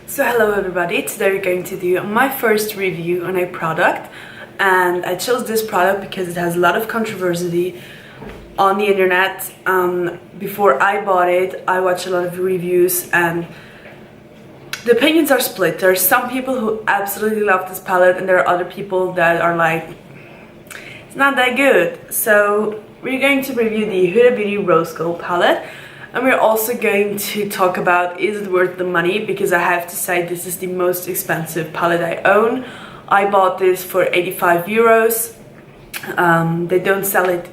So hello everybody, today we're going to do my first review on a product, and I chose this product because it has a lot of controversy on the internet. Before I bought it, I watched a lot of reviews and the opinions are split. There are some people who absolutely love this palette and there are other people that are like, it's not that good. So we're going to review the Huda Beauty Rose Gold palette. And we're also going to talk about, is it worth the money? Because I have to say this is the most expensive palette I own. I bought this for 85 euros. They don't sell it,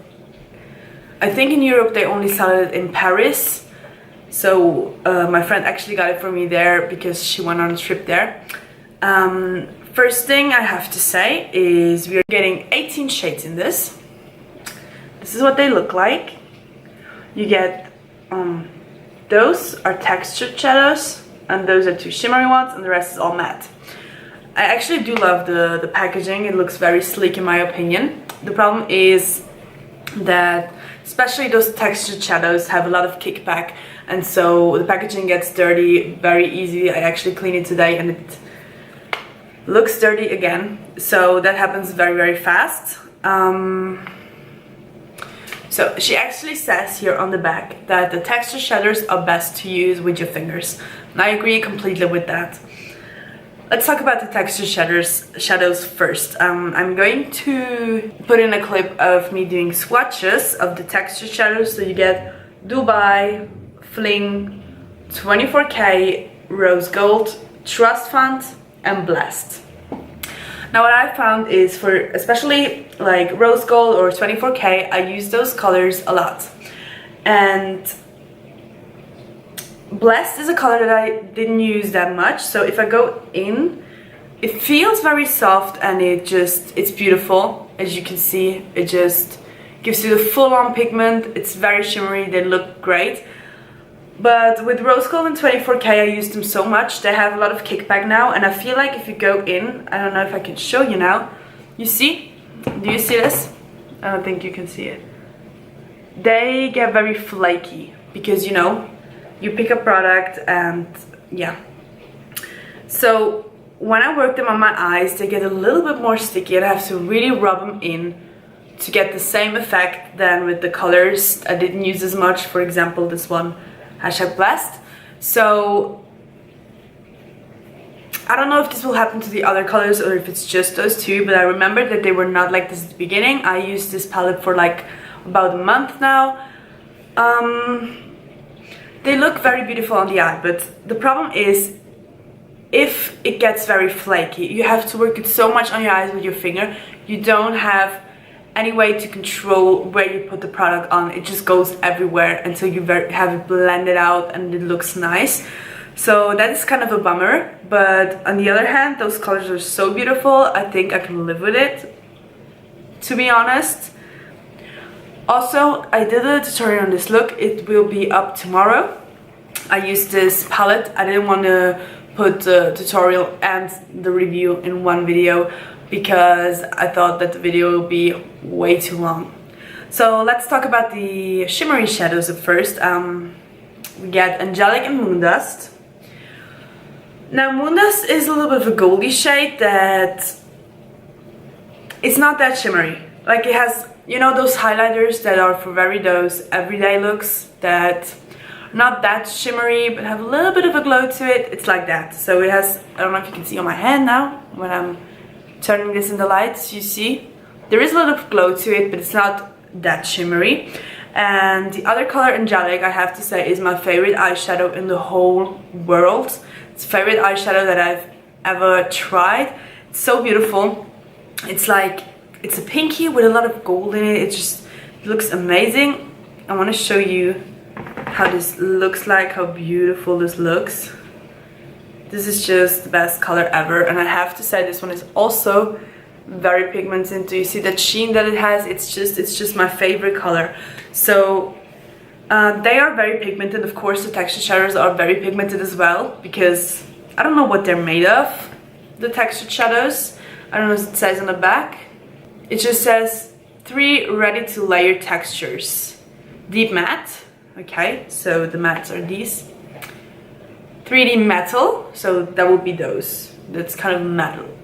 I think in Europe they only sell it in Paris. So my friend actually got it for me there because she went on a trip there. First thing I have to say is we're getting 18 shades in this. This is what they look like. You get those are textured shadows and those are two shimmery ones and the rest is all matte. I actually do love the packaging. It looks very sleek in my opinion. The problem is that especially those textured shadows have a lot of kickback, and so the packaging gets dirty very easily. I actually cleaned it today and it looks dirty again, so that happens very fast. So she actually says here on the back that the texture shadows are best to use with your fingers. And I agree completely with that. Let's talk about the texture shadows first. I'm going to put in a clip of me doing swatches of the texture shadows. So you get Dubai, Fling, 24K, Rose Gold, Trust Fund, and Blessed. Now what I found is for especially like Rose Gold or 24K, I use those colors a lot. And Blessed is a color that I didn't use that much. So if I go in, it feels very soft and it's beautiful. As you can see, it just gives you the full-on pigment. It's very shimmery, they look great. But with Rose Gold and 24K, I used them so much. They have a lot of kickback now, and I feel like if you go in, I don't know if I can show you now. You see? Do you see this? I don't think you can see it. They get very flaky because, you know, you pick a product and yeah. So when I work them on my eyes, they get a little bit more sticky and I have to really rub them in to get the same effect than with the colors I didn't use as much. For example, this one, #Blessed. So I don't know if this will happen to the other colors or if it's just those two, but I remember that they were not like this at the beginning. I used this palette for like about a month now. They look very beautiful on the eye, but the problem is if it gets very flaky, you have to work it so much on your eyes with your finger. You don't have any way to control where you put the product on. It just goes everywhere until you have it blended out and it looks nice. So that is kind of a bummer, but on the other hand, those colors are so beautiful. I think I can live with it, to be honest. Also, I did a tutorial on this look. It will be up tomorrow. I used this palette. I didn't want to put the tutorial and the review in one video because I thought that the video would be way too long. So let's talk about the shimmery shadows at first. We get Angelic and Moondust. Now Moondust is a little bit of a goldy shade that it's not that shimmery. Like it has, you know, those highlighters that are for those everyday looks that are not that shimmery but have a little bit of a glow to it. It's like that. So it has, I don't know if you can see on my hand now when I'm turning this in the lights, you see there is a little glow to it, but it's not that shimmery. And the other color, Angelic, I have to say is my favorite eyeshadow in the whole world. It's a favorite eyeshadow that I've ever tried. It's so beautiful. It's like, it's a pinky with a lot of gold in it. It looks amazing. I want to show you how this looks like, how beautiful this looks. This is just the best color ever, and I have to say this one is also very pigmented. Do you see that sheen that it has? It's just my favorite color. So they are very pigmented. Of course, the texture shadows are very pigmented as well because I don't know what they're made of. The textured shadows, I don't know what it says on the back. It just says 3 ready to layer textures. Deep matte. Okay, so the mattes are these. 3D metal, so that would be those. That's kind of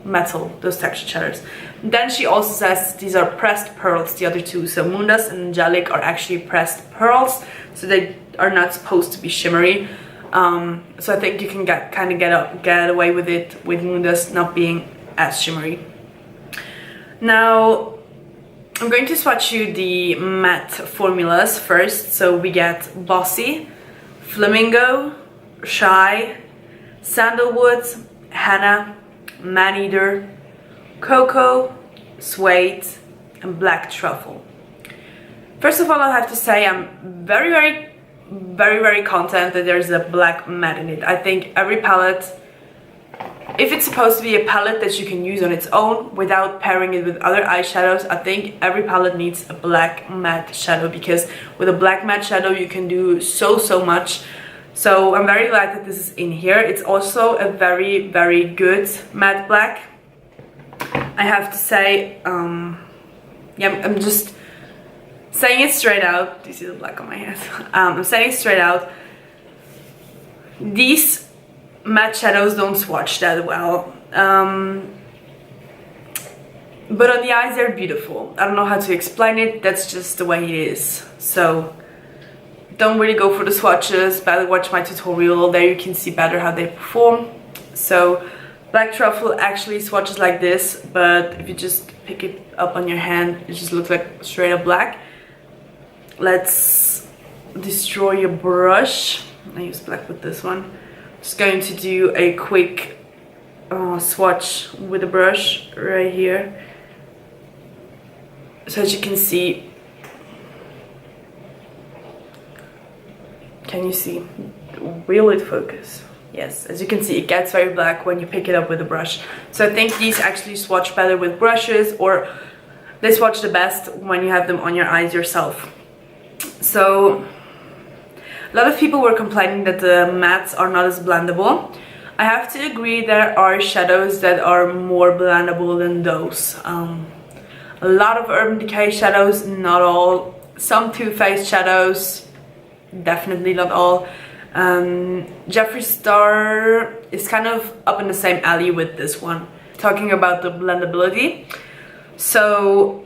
metal, those texture shadows. Then she also says these are pressed pearls, the other two. So Moondust and Angelic are actually pressed pearls, so they are not supposed to be shimmery. So I think you can get away with it with Moondust not being as shimmery. Now I'm going to swatch you the matte formulas first. So we get Bossy, Flamingo, Shy, Sandalwood, Henna, Maneater, Cocoa, Suede, and Black Truffle. First of all, I have to say I'm very content that there's a black matte in it. I think every palette, if it's supposed to be a palette that you can use on its own without pairing it with other eyeshadows, I think every palette needs a black matte shadow, because with a black matte shadow you can do so much. So I'm very glad that this is in here. It's also a very good matte black. I have to say, yeah, I'm just saying it straight out. Do you see the black on my hand? I'm saying it straight out. These matte shadows don't swatch that well. But on the eyes they're beautiful. I don't know how to explain it, that's just the way it is. So don't really go for the swatches, better watch my tutorial, there you can see better how they perform. So Black Truffle actually swatches like this, but if you just pick it up on your hand, it just looks like straight up black. Let's destroy your brush. I use black with this one. Just going to do a quick swatch with the brush right here. So as you can see, can you see? Will it focus? Yes, as you can see, it gets very black when you pick it up with a brush. So I think these actually swatch better with brushes, or they swatch the best when you have them on your eyes yourself. So a lot of people were complaining that the mattes are not as blendable. I have to agree, there are shadows that are more blendable than those. A lot of Urban Decay shadows, not all. Some Too Faced shadows, definitely not all. Jeffree Star is kind of up in the same alley with this one, talking about the blendability. So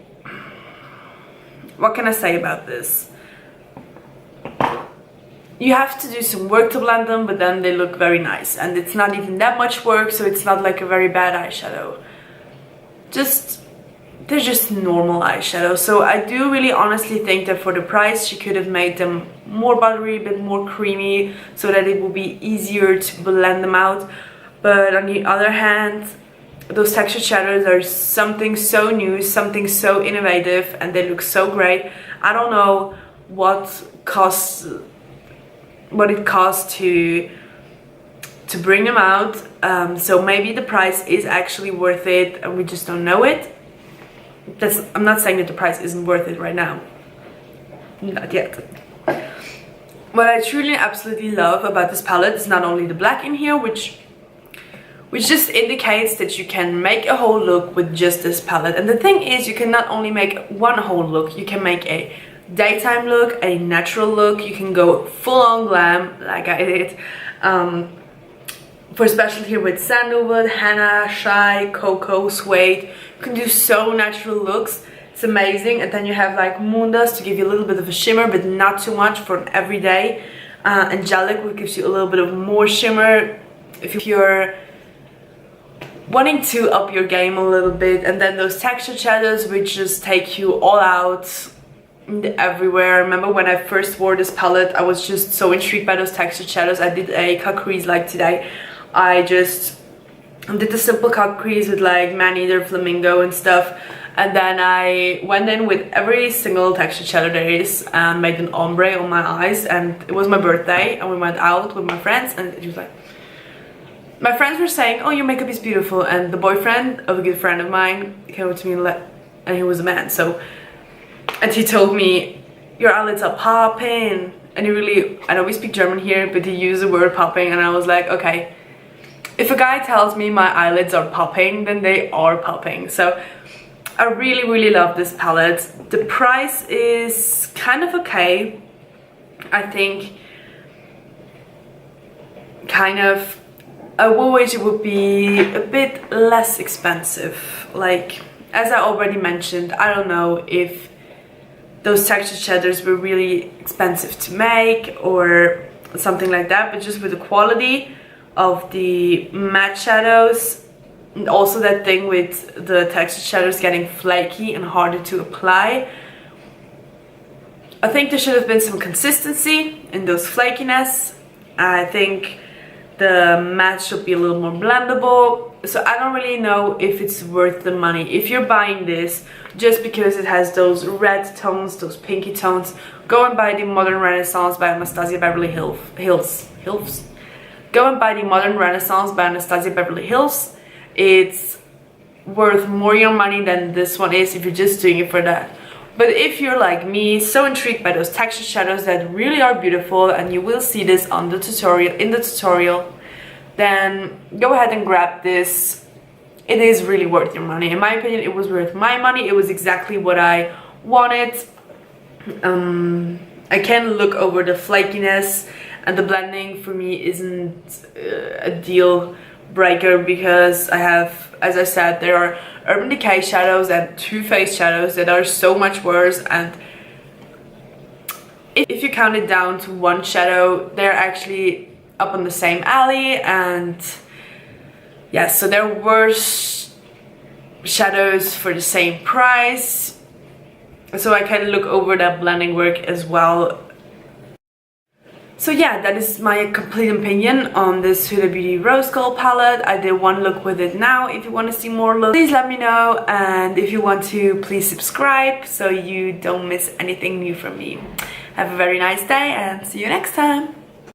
what can I say about this? You have to do some work to blend them, but then they look very nice, and it's not even that much work, so it's not like a very bad eyeshadow. They're just normal eyeshadow. So I do really honestly think that for the price she could have made them more buttery, a bit more creamy, so that it will be easier to blend them out. But on the other hand, those textured shadows are something so new, something so innovative, and they look so great. I don't know what it costs to bring them out, so maybe the price is actually worth it and we just don't know it. I'm not saying that the price isn't worth it right now, not yet. What I truly absolutely love about this palette is not only the black in here, which just indicates that you can make a whole look with just this palette. And the thing is, you can not only make one whole look, you can make a daytime look, a natural look, you can go full-on glam like I did. For especially here with Sandalwood, Henna, Shy, Cocoa, Suede, you can do so natural looks. It's amazing. And then you have like Moondust to give you a little bit of a shimmer, but not too much for an everyday. Angelic, which gives you a little bit of more shimmer if you're wanting to up your game a little bit. And then those textured shadows which just take you all out everywhere. I remember when I first wore this palette, I was just so intrigued by those textured shadows. I did a cut crease like today. I just did the simple cut crease with like Maneater, Flamingo and stuff, and then I went in with every single textured shadow there is and made an ombre on my eyes. And it was my birthday and we went out with my friends, and it was like, my friends were saying, oh, your makeup is beautiful, and the boyfriend of a good friend of mine came up to me and he was a man, so, and he told me, your eyelids are popping. And he really, I know we speak German here, but he used the word popping, and I was like, okay, if a guy tells me my eyelids are popping, then they are popping. So I really love this palette. The price is kind of okay. I think kind of, I would wish it would be a bit less expensive. Like, as I already mentioned, I don't know if those textured shadows were really expensive to make or something like that, but just with the quality of the matte shadows, and also that thing with the textured shadows getting flaky and harder to apply, I think there should have been some consistency in those flakiness. I think the matte should be a little more blendable. So I don't really know if it's worth the money. If you're buying this just because it has those red tones, those pinky tones, go and buy the Modern Renaissance by Anastasia Beverly Hills. Go and buy the Modern Renaissance by Anastasia Beverly Hills. It's worth more your money than this one is if you're just doing it for that. But if you're like me, so intrigued by those textured shadows that really are beautiful, and you will see this on the tutorial, then go ahead and grab this. It is really worth your money. In my opinion, it was worth my money. It was exactly what I wanted. I can look over the flakiness, and the blending for me isn't a deal breaker because I have, as I said, there are Urban Decay shadows and Too Faced shadows that are so much worse, and if you count it down to one shadow, they're actually up on the same alley. And yeah, so they're worse shadows for the same price. So I kind of look over that blending work as well. So yeah, that is my complete opinion on this Huda Beauty Rose Gold palette. I did one look with it now. If you want to see more looks, please let me know. And if you want to, please subscribe so you don't miss anything new from me. Have a very nice day and see you next time.